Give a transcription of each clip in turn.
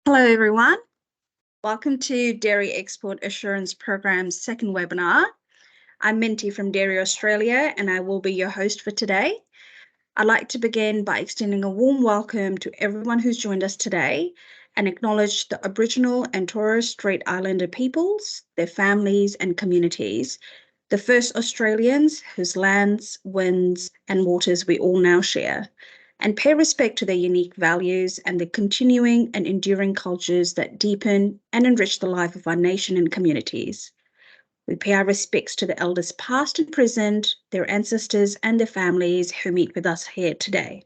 Hello, everyone. Welcome to Dairy Export Assurance Program's second webinar. I'm Minty from Dairy Australia, and I will be your host for today. I'd like to begin by extending a warm welcome to everyone who's joined us today and acknowledge the Aboriginal and Torres Strait Islander peoples, their families and communities, the first Australians whose lands, winds, and waters we all now share, and pay respect to their unique values and the continuing and enduring cultures that deepen and enrich the life of our nation and communities. We pay our respects to the elders past and present, their ancestors and their families who meet with us here today.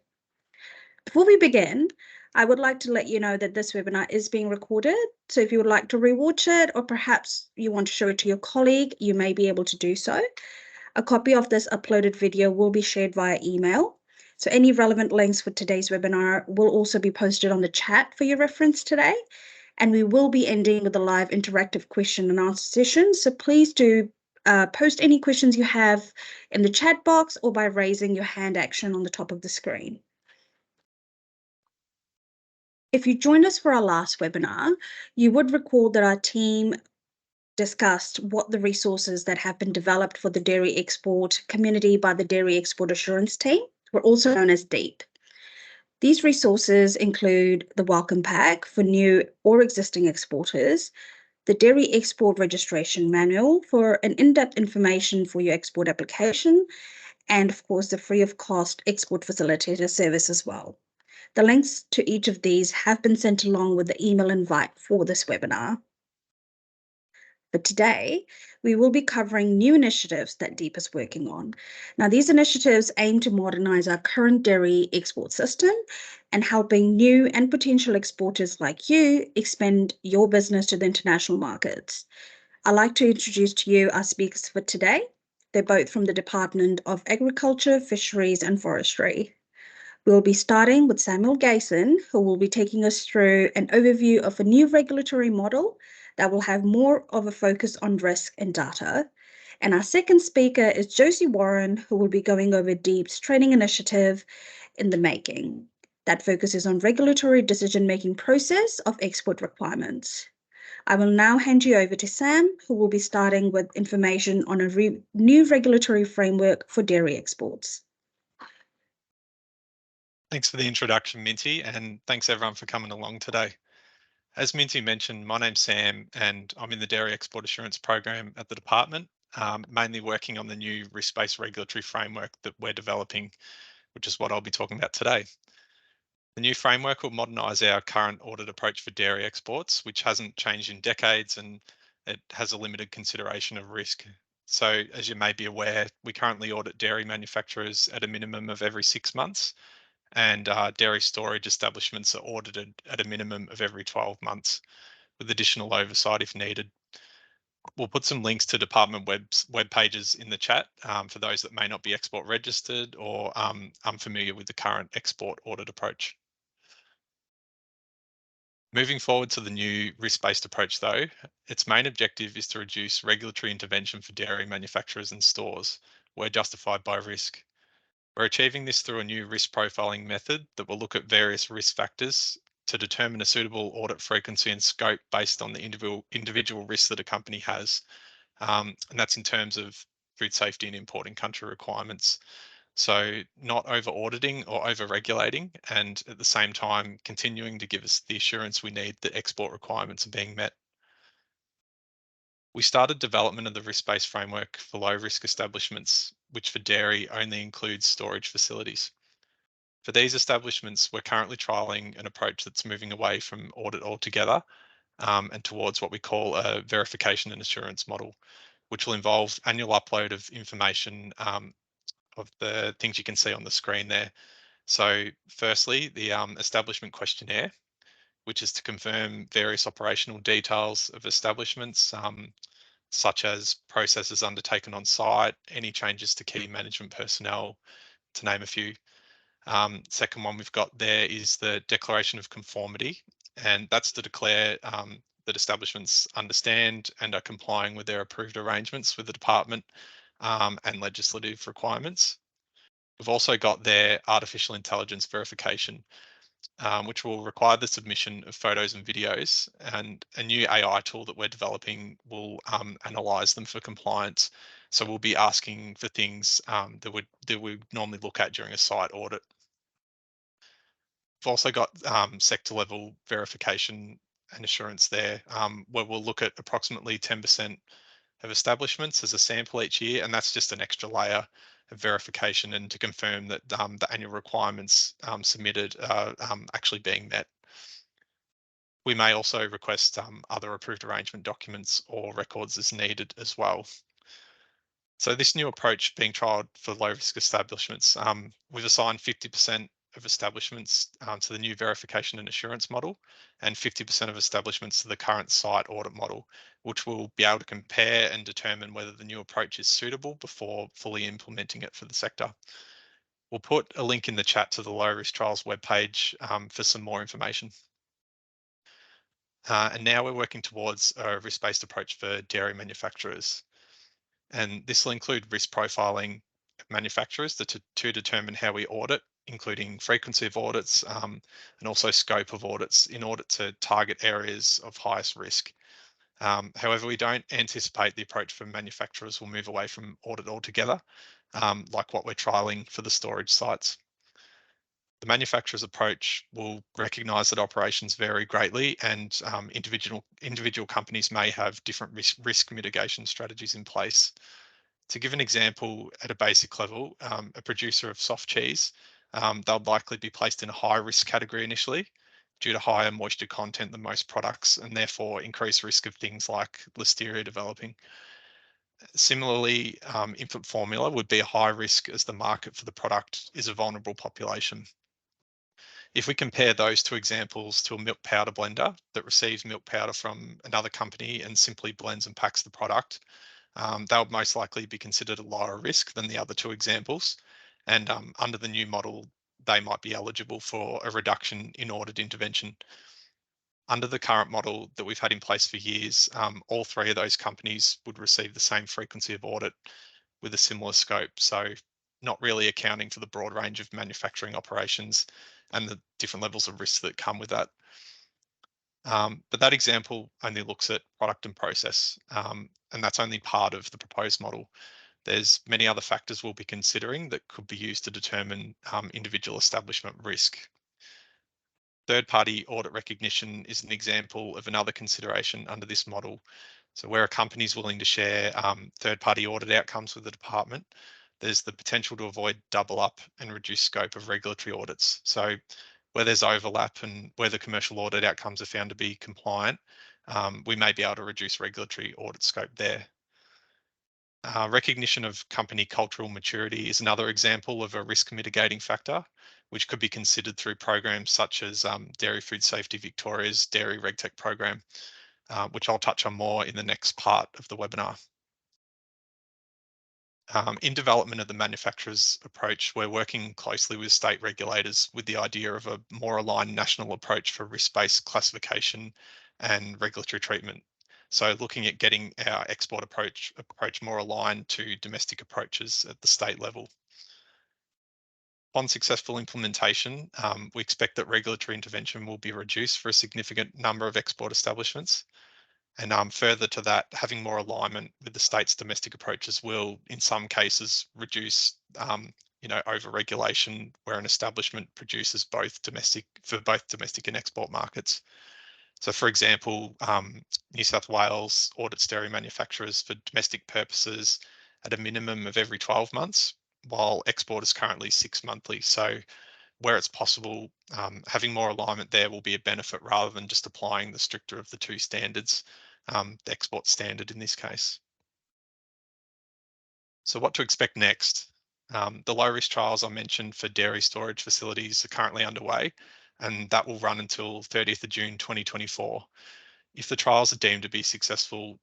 Before we begin, I would like to let you know that this webinar is being recorded. So if you would like to rewatch it, or perhaps you want to show it to your colleague, you may be able to do so. A copy of this uploaded video will be shared via email. So any relevant links for today's webinar will also be posted on the chat for your reference today. And we will be ending with a live interactive question and answer session. So please do post any questions you have in the chat box or by raising your hand action on the top of the screen. If you joined us for our last webinar, you would recall that our team discussed what the resources that have been developed for the dairy export community by the Dairy Export Assurance Team were also known as DEAP. These resources include the Welcome Pack for new or existing exporters, the Dairy Export Registration Manual for an in-depth information for your export application, and of course the free of cost export facilitator service as well. The links to each of these have been sent along with the email invite for this webinar. But today, we will be covering new initiatives that DEAP is working on. Now, these initiatives aim to modernize our current dairy export system and helping new and potential exporters like you expand your business to the international markets. I'd like to introduce to you our speakers for today. They're both from the Department of Agriculture, Fisheries and Forestry. We'll be starting with Samuel Gayson, who will be taking us through an overview of a new regulatory model that will have more of a focus on risk and data. And our second speaker is Josie Warren, who will be going over DEAP's training initiative in the making that focuses on regulatory decision-making process of export requirements. I will now hand you over to Sam, who will be starting with information on a new regulatory framework for dairy exports. Thanks for the introduction, Minty, and thanks everyone for coming along today. As Minty mentioned, my name's Sam and I'm in the Dairy Export Assurance Program at the department, mainly working on the new risk-based regulatory framework that we're developing, which is what I'll be talking about today. The new framework will modernise our current audit approach for dairy exports, which hasn't changed in decades and it has a limited consideration of risk. So as you may be aware, we currently audit dairy manufacturers at a minimum of every 6 months. And dairy storage establishments are audited at a minimum of every 12 months, with additional oversight if needed. We'll put some links to department web pages in the chat for those that may not be export registered or unfamiliar with the current export audit approach. Moving forward to the new risk-based approach though, its main objective is to reduce regulatory intervention for dairy manufacturers and stores where justified by risk. We're achieving this through a new risk profiling method that will look at various risk factors to determine a suitable audit frequency and scope based on the individual risks that a company has. And that's in terms of food safety and importing country requirements. So not over auditing or over regulating, and at the same time, continuing to give us the assurance we need that export requirements are being met. We started development of the risk-based framework for low-risk establishments, which for dairy only includes storage facilities. For these establishments, we're currently trialling an approach that's moving away from audit altogether and towards what we call a verification and assurance model, which will involve annual upload of information of the things you can see on the screen there. So firstly, the establishment questionnaire, which is to confirm various operational details of establishments, such as processes undertaken on site, any changes to key management personnel, to name a few. Second one we've got there is the declaration of conformity, and that's to declare that establishments understand and are complying with their approved arrangements with the department and legislative requirements. We've also got their artificial intelligence verification, which will require the submission of photos and videos, and a new AI tool that we're developing will analyze them for compliance. So we'll be asking for things that we normally look at during a site audit. We've also got sector level verification and assurance there, where we'll look at approximately 10% of establishments as a sample each year, and that's just an extra layer of verification and to confirm that the annual requirements submitted are actually being met. We may also request other approved arrangement documents or records as needed as well. So this new approach being trialled for low risk establishments, we've assigned 50% of establishments to the new verification and assurance model and 50% of establishments to the current site audit model, which will be able to compare and determine whether the new approach is suitable before fully implementing it for the sector. We'll put a link in the chat to the low risk trials webpage for some more information. And now we're working towards a risk-based approach for dairy manufacturers. And this will include risk profiling of manufacturers to determine how we audit, including frequency of audits and also scope of audits in order to target areas of highest risk. However, we don't anticipate the approach for manufacturers will move away from audit altogether, like what we're trialling for the storage sites. The manufacturer's approach will recognise that operations vary greatly and individual companies may have different risk mitigation strategies in place. To give an example at a basic level, a producer of soft cheese, they'll likely be placed in a high risk category initially due to higher moisture content than most products and therefore increased risk of things like listeria developing. Similarly, infant formula would be a high risk as the market for the product is a vulnerable population. If we compare those two examples to a milk powder blender that receives milk powder from another company and simply blends and packs the product, they'll most likely be considered a lower risk than the other two examples. And under the new model, they might be eligible for a reduction in audit intervention. Under the current model that we've had in place for years, all three of those companies would receive the same frequency of audit with a similar scope. So not really accounting for the broad range of manufacturing operations and the different levels of risk that come with that. But that example only looks at product and process, and that's only part of the proposed model. There's many other factors we'll be considering that could be used to determine individual establishment risk. Third-party audit recognition is an example of another consideration under this model. So where a company is willing to share third-party audit outcomes with the department, there's the potential to avoid double up and reduce scope of regulatory audits. So where there's overlap and where the commercial audit outcomes are found to be compliant, we may be able to reduce regulatory audit scope there. Recognition of company cultural maturity is another example of a risk mitigating factor, which could be considered through programs such as Dairy Food Safety Victoria's Dairy RegTech program, which I'll touch on more in the next part of the webinar. In development of the manufacturer's approach, we're working closely with state regulators with the idea of a more aligned national approach for risk-based classification and regulatory treatment. So looking at getting our export approach more aligned to domestic approaches at the state level. On successful implementation, we expect that regulatory intervention will be reduced for a significant number of export establishments. And further to that, having more alignment with the state's domestic approaches will, in some cases, reduce, over-regulation where an establishment produces both domestic and export markets. So, for example, New South Wales audits dairy manufacturers for domestic purposes at a minimum of every 12 months, while export is currently 6 monthly. So, where it's possible, having more alignment there will be a benefit rather than just applying the stricter of the two standards, the export standard in this case. So what to expect next? The low risk trials I mentioned for dairy storage facilities are currently underway, and that will run until 30th of June 2024. If the trials are deemed to be successful,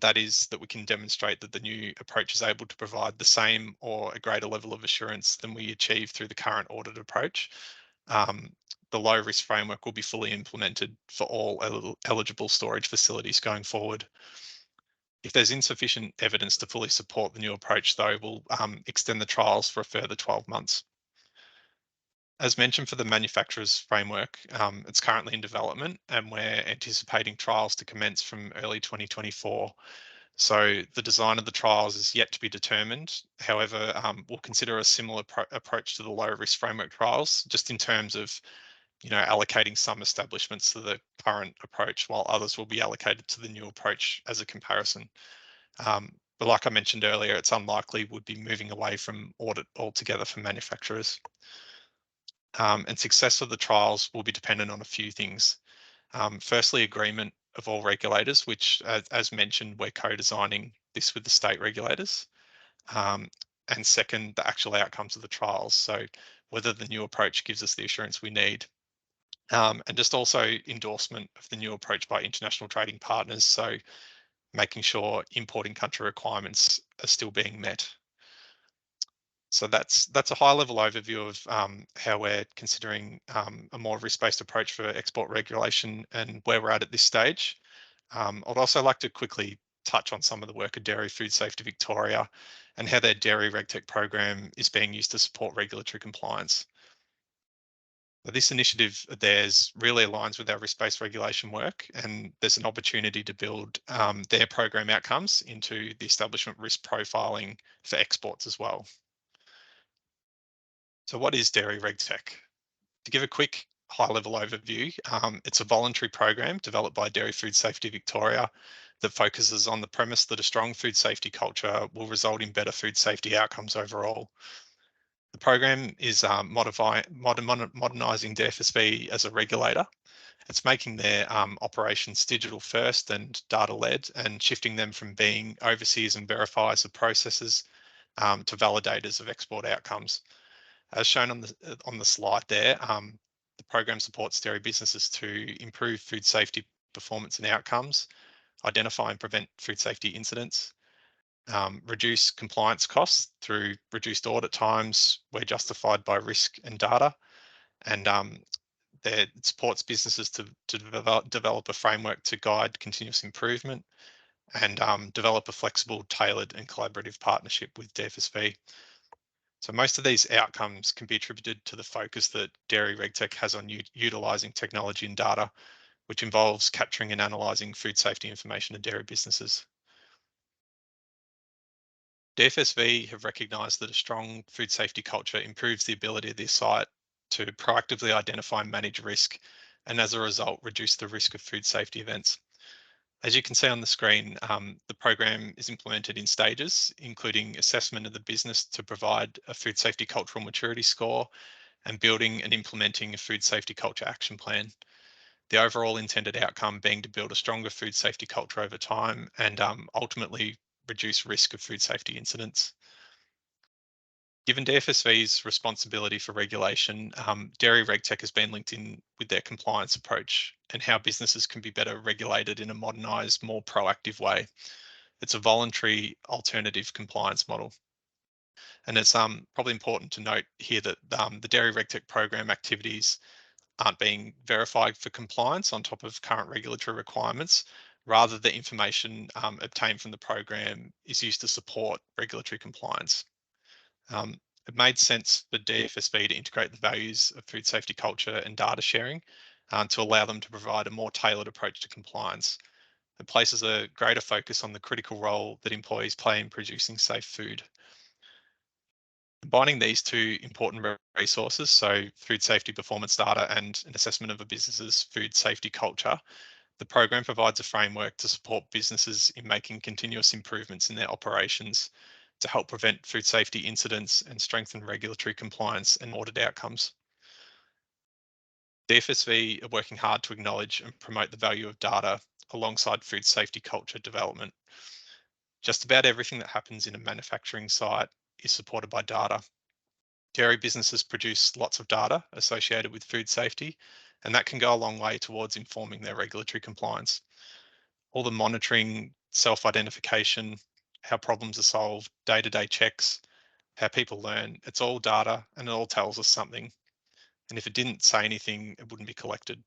that is that we can demonstrate that the new approach is able to provide the same or a greater level of assurance than we achieve through the current audit approach. The low risk framework will be fully implemented for all eligible storage facilities going forward. If there's insufficient evidence to fully support the new approach, though, we'll extend the trials for a further 12 months. As mentioned for the manufacturer's framework, it's currently in development and we're anticipating trials to commence from early 2024. So the design of the trials is yet to be determined. However, we'll consider a similar approach to the low risk framework trials, just in terms of allocating some establishments to the current approach, while others will be allocated to the new approach as a comparison. But like I mentioned earlier, it's unlikely we'd be moving away from audit altogether for manufacturers. And success of the trials will be dependent on a few things. Firstly, agreement of all regulators, which, as mentioned, we're co-designing this with the state regulators. Um, and second, the actual outcomes of the trials. So whether the new approach gives us the assurance we need. And just also endorsement of the new approach by international trading partners. So making sure importing country requirements are still being met. So that's a high level overview of how we're considering a more risk-based approach for export regulation and where we're at this stage. I'd also like to quickly touch on some of the work of Dairy Food Safety Victoria and how their Dairy RegTech program is being used to support regulatory compliance. This initiative of theirs really aligns with our risk-based regulation work, and there's an opportunity to build their program outcomes into the establishment risk profiling for exports as well. So what is Dairy RegTech? To give a quick high-level overview, it's a voluntary program developed by Dairy Food Safety Victoria that focuses on the premise that a strong food safety culture will result in better food safety outcomes overall. The program is modernising the FSB as a regulator. It's making their operations digital first and data-led, and shifting them from being overseers and verifiers of processes to validators of export outcomes. As shown on the slide there, the program supports dairy businesses to improve food safety performance and outcomes, identify and prevent food safety incidents, reduce compliance costs through reduced audit times where justified by risk and data, and it supports businesses to develop a framework to guide continuous improvement and develop a flexible, tailored and collaborative partnership with DFSV. So most of these outcomes can be attributed to the focus that Dairy RegTech has on utilising technology and data, which involves capturing and analysing food safety information in dairy businesses. DFSV have recognised that a strong food safety culture improves the ability of their site to proactively identify and manage risk, and as a result, reduce the risk of food safety events. As you can see on the screen, the program is implemented in stages, including assessment of the business to provide a food safety cultural maturity score, and building and implementing a food safety culture action plan. The overall intended outcome being to build a stronger food safety culture over time and ultimately reduce risk of food safety incidents. Given DFSV's responsibility for regulation, Dairy RegTech has been linked in with their compliance approach and how businesses can be better regulated in a modernised, more proactive way. It's a voluntary alternative compliance model. And it's probably important to note here that the Dairy RegTech program activities aren't being verified for compliance on top of current regulatory requirements. Rather, the information obtained from the program is used to support regulatory compliance. It made sense for DFSB to integrate the values of food safety culture and data sharing to allow them to provide a more tailored approach to compliance. It places a greater focus on the critical role that employees play in producing safe food. Combining these two important resources, so food safety performance data and an assessment of a business's food safety culture, the program provides a framework to support businesses in making continuous improvements in their operations to help prevent food safety incidents and strengthen regulatory compliance and audit outcomes. The FSV are working hard to acknowledge and promote the value of data alongside food safety culture development. Just about everything that happens in a manufacturing site is supported by data. Dairy businesses produce lots of data associated with food safety, and that can go a long way towards informing their regulatory compliance. All the monitoring, self-identification, how problems are solved, day-to-day checks, how people learn, it's all data and it all tells us something. And if it didn't say anything, it wouldn't be collected.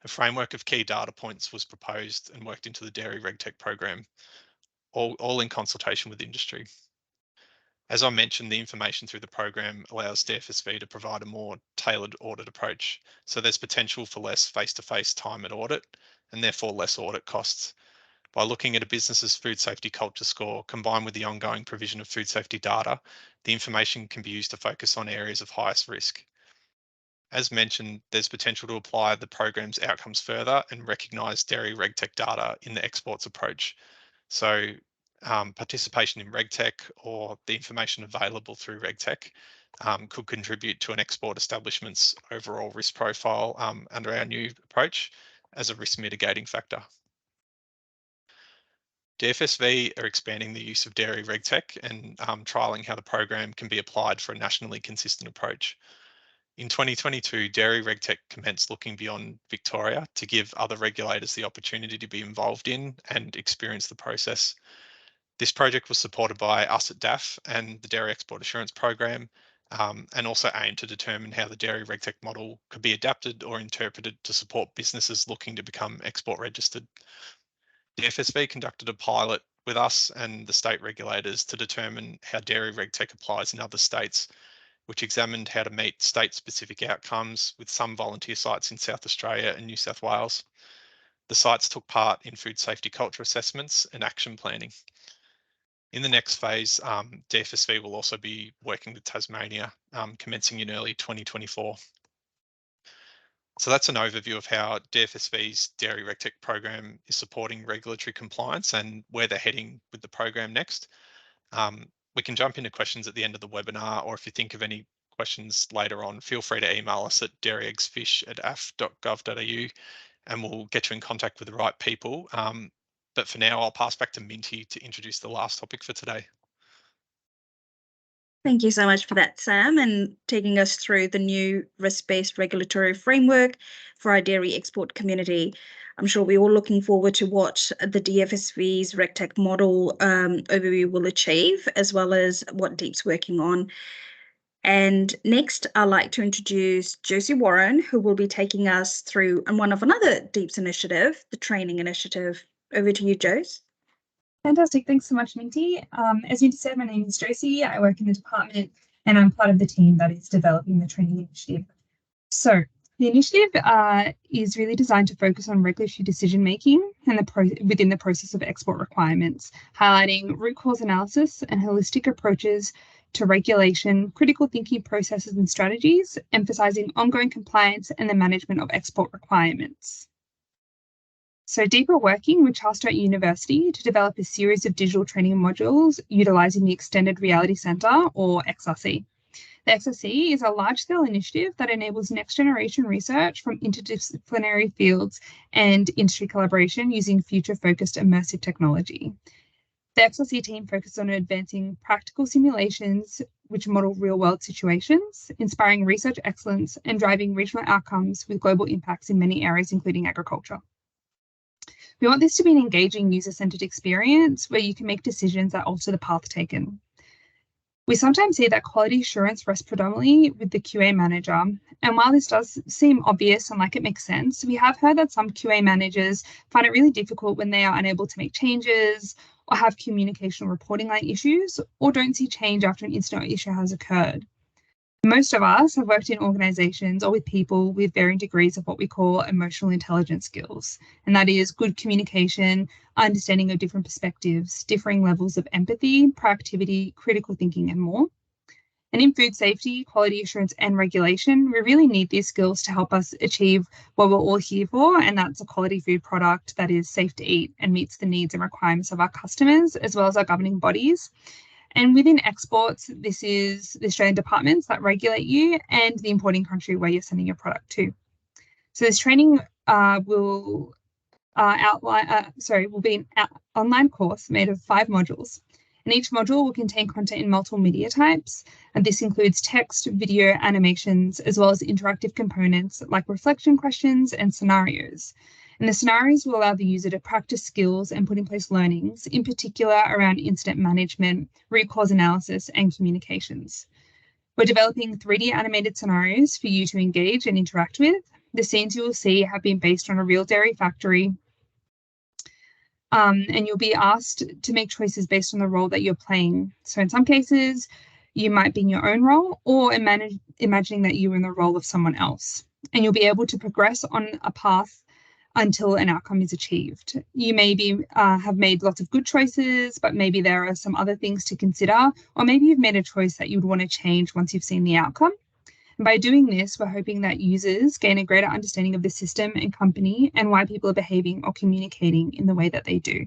A framework of key data points was proposed and worked into the Dairy RegTech program, all in consultation with industry. As I mentioned, the information through the program allows DFSV to provide a more tailored audit approach. So there's potential for less face-to-face time at audit and therefore less audit costs. By looking at a business's food safety culture score combined with the ongoing provision of food safety data, the information can be used to focus on areas of highest risk. As mentioned, there's potential to apply the program's outcomes further and recognise dairy RegTech data in the exports approach. So participation in RegTech or the information available through RegTech could contribute to an export establishment's overall risk profile under our new approach as a risk mitigating factor. DFSV are expanding the use of dairy RegTech and trialling how the program can be applied for a nationally consistent approach. In 2022, Dairy RegTech commenced looking beyond Victoria to give other regulators the opportunity to be involved in and experience the process. This project was supported by us at DAF and the Dairy Export Assurance Program, and also aimed to determine how the Dairy RegTech model could be adapted or interpreted to support businesses looking to become export registered. The FSV conducted a pilot with us and the state regulators to determine how Dairy RegTech applies in other states, which examined how to meet state-specific outcomes with some volunteer sites in South Australia and New South Wales. The sites took part in food safety culture assessments and action planning. In the next phase, DFSV will also be working with Tasmania, commencing in early 2024. So that's an overview of how DFSV's Dairy RegTech program is supporting regulatory compliance and where they're heading with the program next. We can jump into questions at the end of the webinar, or if you think of any questions later on, feel free to email us at dairyeggsfish@af.gov.au and we'll get you in contact with the right people. But for now, I'll pass back to Minty to introduce the last topic for today. Thank you so much for that, Sam, and taking us through the new risk-based regulatory framework for our dairy export community. I'm sure we're all looking forward to what the DFSV's RegTech model overview will achieve, as well as what DEAP's working on. And next, I'd like to introduce Josie Warren, who will be taking us through one of another DEAP's initiative, the training initiative. Over to you, Jose. Fantastic. Thanks so much, Minty. As you said, my name is Josie. I work in the department and I'm part of the team that is developing the training initiative. So the initiative is really designed to focus on regulatory decision making and within the process of export requirements, highlighting root cause analysis and holistic approaches to regulation, critical thinking processes and strategies, emphasizing ongoing compliance and the management of export requirements. So DEAP are working with Charles Sturt University to develop a series of digital training modules utilising the Extended Reality Centre, or XRC. The XRC is a large-scale initiative that enables next-generation research from interdisciplinary fields and industry collaboration using future-focused immersive technology. The XRC team focuses on advancing practical simulations which model real-world situations, inspiring research excellence and driving regional outcomes with global impacts in many areas, including agriculture. We want this to be an engaging user-centered experience where you can make decisions that alter the path taken. We sometimes see that quality assurance rests predominantly with the QA manager. And while this does seem obvious and like it makes sense, we have heard that some QA managers find it really difficult when they are unable to make changes or have communication or reporting line issues or don't see change after an incident or issue has occurred. Most of us have worked in organizations or with people with varying degrees of what we call emotional intelligence skills. And that is good communication, understanding of different perspectives, differing levels of empathy, proactivity, critical thinking, and more. And in food safety, quality assurance, and regulation, we really need these skills to help us achieve what we're all here for, and that's a quality food product that is safe to eat and meets the needs and requirements of our customers, as well as our governing bodies. And within exports, this is the Australian departments that regulate you and the importing country where you're sending your product to. So this training will be an online course made of 5 modules. And each module will contain content in multiple media types. And this includes text, video, animations, as well as interactive components like reflection questions and scenarios. And the scenarios will allow the user to practice skills and put in place learnings, in particular around incident management, root cause analysis, and communications. We're developing 3D animated scenarios for you to engage and interact with. The scenes you will see have been based on a real dairy factory and you'll be asked to make choices based on the role that you're playing. So in some cases, you might be in your own role or imagining that you're in the role of someone else. And you'll be able to progress on a path until an outcome is achieved. You maybe have made lots of good choices, but maybe there are some other things to consider, or maybe you've made a choice that you'd want to change once you've seen the outcome. And by doing this, we're hoping that users gain a greater understanding of the system and company and why people are behaving or communicating in the way that they do.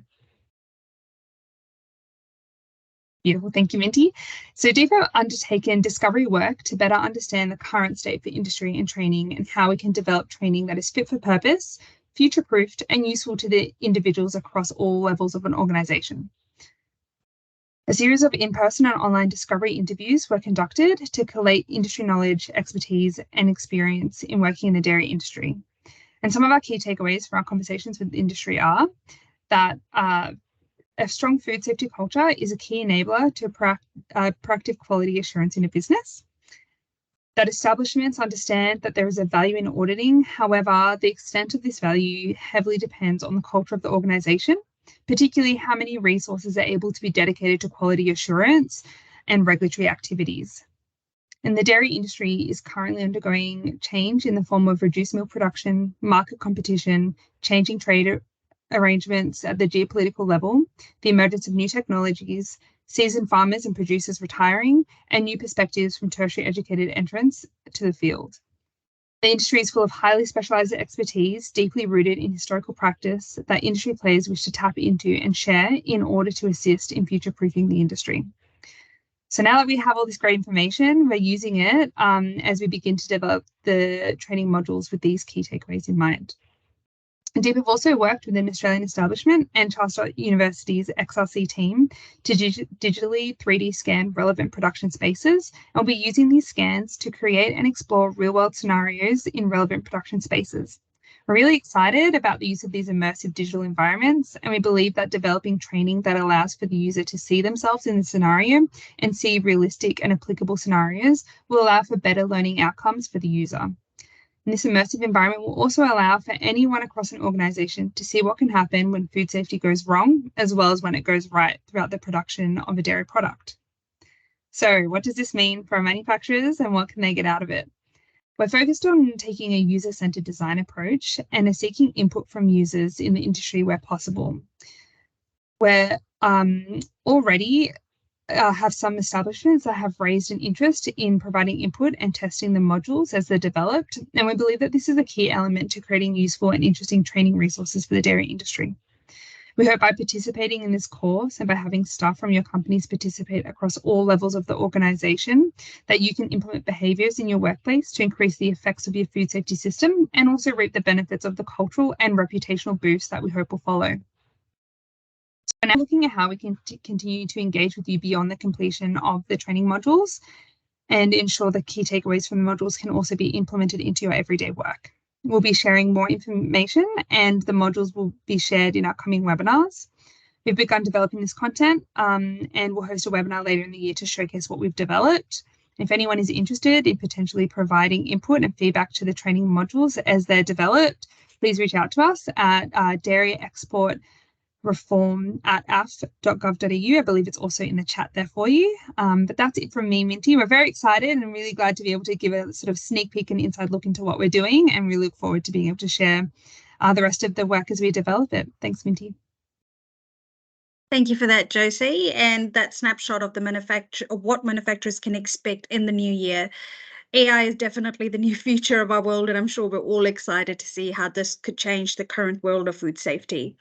Beautiful, thank you, Minty. So DEAP have undertaken discovery work to better understand the current state for industry and training and how we can develop training that is fit for purpose, future-proofed and useful to the individuals across all levels of an organisation. A series of in-person and online discovery interviews were conducted to collate industry knowledge, expertise and experience in working in the dairy industry. And some of our key takeaways from our conversations with the industry are that a strong food safety culture is a key enabler to proactive quality assurance in a business. That establishments understand that there is a value in auditing. However, the extent of this value heavily depends on the culture of the organisation, particularly how many resources are able to be dedicated to quality assurance and regulatory activities. And the dairy industry is currently undergoing change in the form of reduced milk production, market competition, changing trade arrangements at the geopolitical level, the emergence of new technologies, seasoned farmers and producers retiring, and new perspectives from tertiary educated entrants to the field. The industry is full of highly specialised expertise, deeply rooted in historical practice that industry players wish to tap into and share in order to assist in future-proofing the industry. So now that we have all this great information, we're using it as we begin to develop the training modules with these key takeaways in mind. DEAP have also worked with an Australian establishment and Charles University's XRC team to digitally 3D scan relevant production spaces, and we'll be using these scans to create and explore real-world scenarios in relevant production spaces. We're really excited about the use of these immersive digital environments, and we believe that developing training that allows for the user to see themselves in the scenario and see realistic and applicable scenarios will allow for better learning outcomes for the user. And this immersive environment will also allow for anyone across an organisation to see what can happen when food safety goes wrong, as well as when it goes right throughout the production of a dairy product. So what does this mean for manufacturers and what can they get out of it? We're focused on taking a user-centred design approach and are seeking input from users in the industry where possible. We're already have some establishments that have raised an interest in providing input and testing the modules as they're developed. And we believe that this is a key element to creating useful and interesting training resources for the dairy industry. We hope by participating in this course and by having staff from your companies participate across all levels of the organisation, that you can implement behaviours in your workplace to increase the effects of your food safety system and also reap the benefits of the cultural and reputational boosts that we hope will follow. We're now looking at how we can continue to engage with you beyond the completion of the training modules and ensure the key takeaways from the modules can also be implemented into your everyday work. We'll be sharing more information and the modules will be shared in upcoming webinars. We've begun developing this content and we'll host a webinar later in the year to showcase what we've developed. If anyone is interested in potentially providing input and feedback to the training modules as they're developed, please reach out to us at Dairy Export reform@af.gov.au. I believe it's also in the chat there for you. But that's it from me, Minty. We're very excited and really glad to be able to give a sort of sneak peek and inside look into what we're doing, and really look forward to being able to share the rest of the work as we develop it. Thanks, Minty. Thank you for that, Josie, and that snapshot of what manufacturers can expect in the new year. AI is definitely the new future of our world, and I'm sure we're all excited to see how this could change the current world of food safety.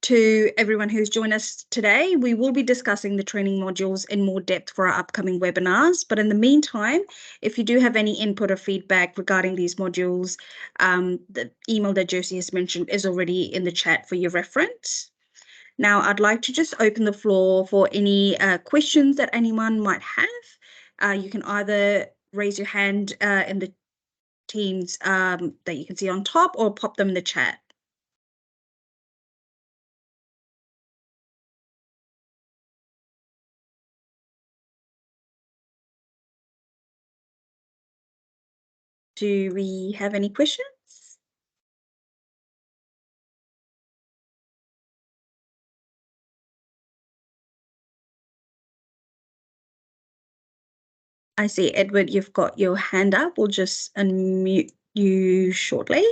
To everyone who's joined us today, we will be discussing the training modules in more depth for our upcoming webinars. But in the meantime, if you do have any input or feedback regarding these modules, the email that Josie has mentioned is already in the chat for your reference. Now, I'd like to just open the floor for any questions that anyone might have. You can either raise your hand in the Teams that you can see on top or pop them in the chat. Do we have any questions? I see, Edward, you've got your hand up. We'll just unmute you shortly.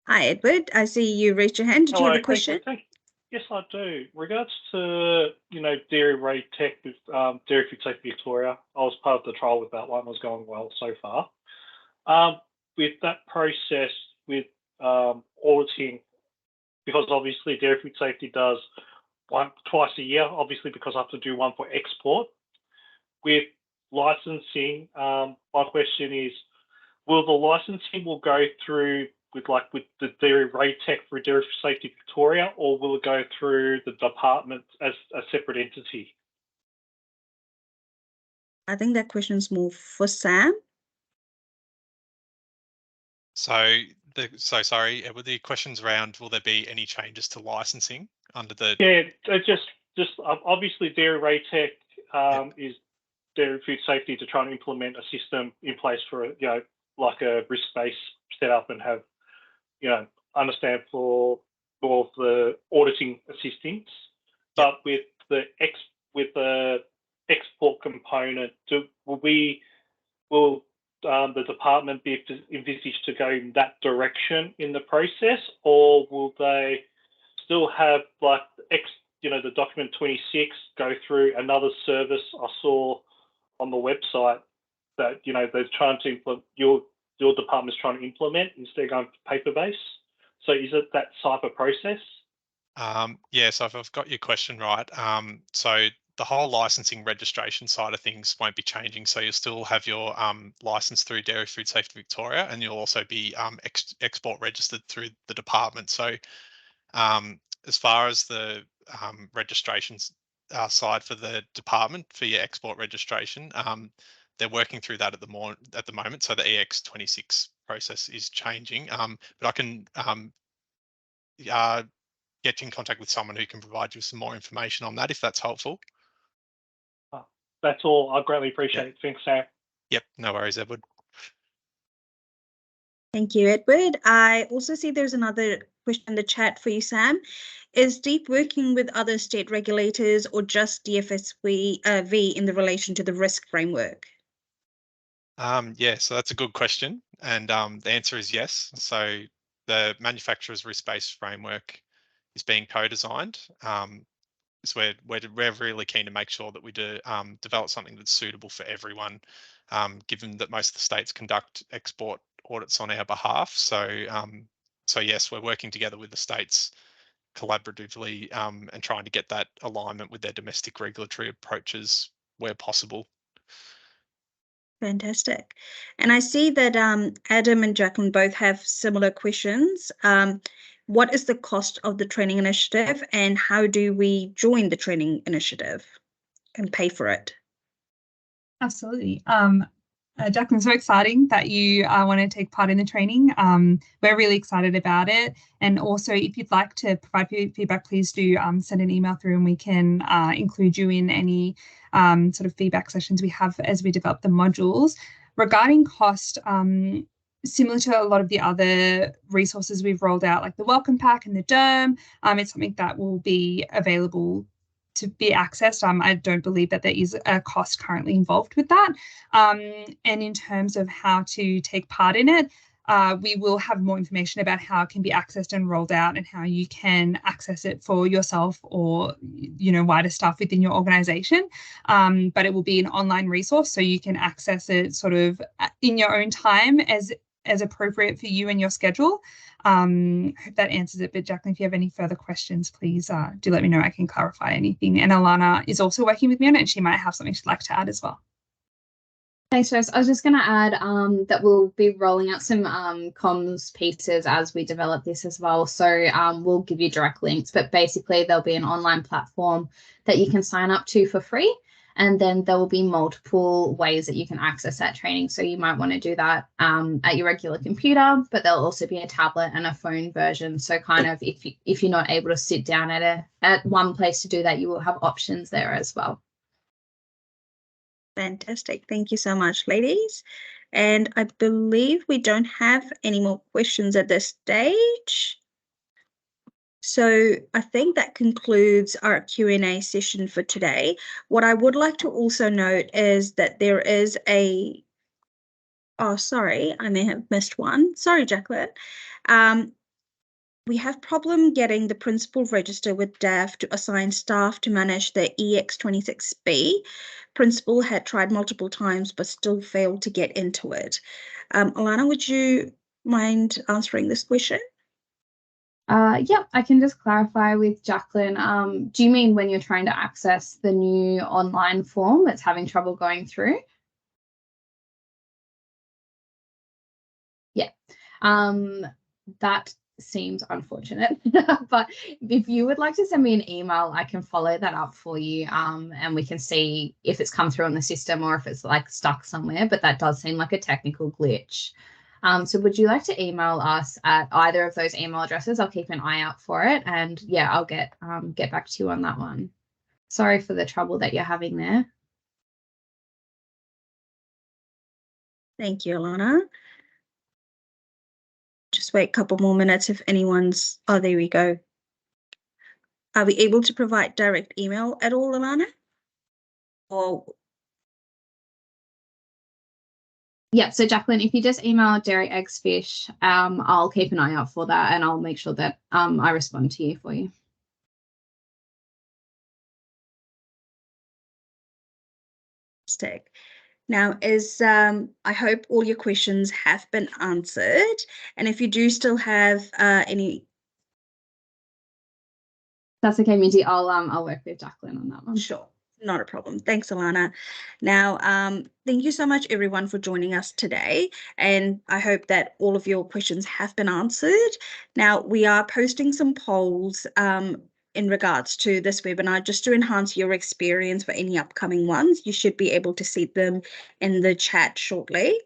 Hi, Edward. I see you raised your hand. Did you have a question? Thank you. Yes, I do. Regards to, Dairy Ray Tech with Dairy Food Safety Victoria, I was part of the trial with that one. It was going well so far. With that process, with auditing, because obviously Dairy Food Safety does twice a year, obviously because I have to do one for export. With licensing, my question is, will the licensing go through with the Dairy Ray Tech for Dairy Safety Victoria, or will it go through the department as a separate entity? I think that question is more for Sam. Sorry, Edward, the questions around, will there be any changes to licensing under the? Yeah, just obviously Dairy Ray Tech is Dairy Food Safety to try and implement a system in place for like a risk-based setup and have understand for more of the auditing assistance. But with the export component, will the department be envisaged to go in that direction in the process, or will they still have the document 26 go through another service I saw on the website that they're trying to implement, your department's trying to implement instead of going paper-based? So is it that type of process? Yeah, so if I've got your question right, so the whole licensing registration side of things won't be changing. So you'll still have your license through Dairy Food Safety Victoria, and you'll also be export registered through the department. So as far as the registrations side for the department for your export registration, they're working through that at the moment. So the EX26 process is changing, but I can get you in contact with someone who can provide you with some more information on that, if that's helpful. That's all. I greatly appreciate it. Thanks, Sam. Yep, no worries, Edward. Thank you, Edward. I also see there's another question in the chat for you, Sam. Is DEAP working with other state regulators or just DFSV in the relation to the risk framework? Yeah, so that's a good question. And the answer is yes. So the manufacturer's risk-based framework is being co-designed. So we're really keen to make sure that we do develop something that's suitable for everyone, given that most of the states conduct export audits on our behalf. So so yes, we're working together with the states collaboratively and trying to get that alignment with their domestic regulatory approaches where possible. Fantastic. And I see that Adam and Jacqueline both have similar questions. What is the cost of the training initiative, and how do we join the training initiative and pay for it? Absolutely. Jacqueline, so exciting that you want to take part in the training. We're really excited about it. And also, if you'd like to provide feedback, please do send an email through and we can include you in any sort of feedback sessions we have as we develop the modules. Regarding cost, similar to a lot of the other resources we've rolled out, like the Welcome Pack and the DERM, it's something that will be available to be accessed. I don't believe that there is a cost currently involved with that. And in terms of how to take part in it, we will have more information about how it can be accessed and rolled out and how you can access it for yourself or, wider staff within your organization. But it will be an online resource, so you can access it sort of in your own time as appropriate for you and your schedule. Hope that answers it. But Jacqueline, if you have any further questions, please do let me know. I can clarify anything. And Alana is also working with me on it, and she might have something she'd like to add as well. Thanks, Jess. I was just going to add that we'll be rolling out some comms pieces as we develop this as well. So we'll give you direct links, but basically there'll be an online platform that you can sign up to for free. And then there will be multiple ways that you can access that training. So you might want to do that at your regular computer, but there'll also be a tablet and a phone version. So kind of if you're not able to sit down at one place to do that, you will have options there as well. Fantastic. Thank you so much, ladies. And I believe we don't have any more questions at this stage. So I think that concludes our Q&A session for today. What I would like to also note is that there is a, oh, sorry, I may have missed one. Sorry, Jacqueline. We have problem getting the principal register with DEAP to assign staff to manage the EX26B. Principal had tried multiple times but still failed to get into it. Alana, would you mind answering this question? Yeah, I can just clarify with Jacqueline. Do you mean when you're trying to access the new online form that's having trouble going through? Yeah, that seems unfortunate, but if you would like to send me an email, I can follow that up for you, and we can see if it's come through on the system or if it's like stuck somewhere, but that does seem like a technical glitch. So would you like to email us at either of those email addresses? I'll keep an eye out for it, and yeah, I'll get back to you on that one. Sorry for the trouble that you're having there. Thank you, Alana. Just wait a couple more minutes if anyone's, oh, there we go. Are we able to provide direct email at all, Alana? Or yeah, so Jacqueline, if you just email Dairy Eggs Fish, I'll keep an eye out for that and I'll make sure that I respond to you for you. Now, I hope all your questions have been answered, and if you do still have any, that's okay, Minty. I'll work with Jacqueline on that one. Sure, not a problem. Thanks, Alana. Now, thank you so much, everyone, for joining us today, and I hope that all of your questions have been answered. Now, we are posting some polls in regards to this webinar, just to enhance your experience for any upcoming ones. You should be able to see them in the chat shortly.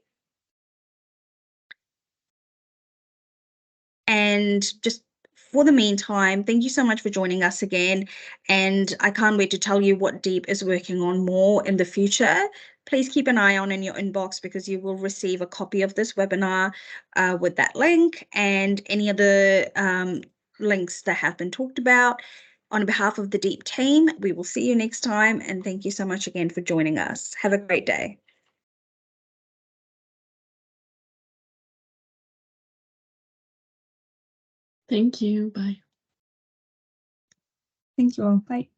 And just for the meantime, thank you so much for joining us again. And I can't wait to tell you what DEAP is working on more in the future. Please keep an eye on in your inbox because you will receive a copy of this webinar with that link and any other links that have been talked about. On behalf of the DEAP team, we will see you next time. And thank you so much again for joining us. Have a great day. Thank you. Bye. Thank you all. Bye.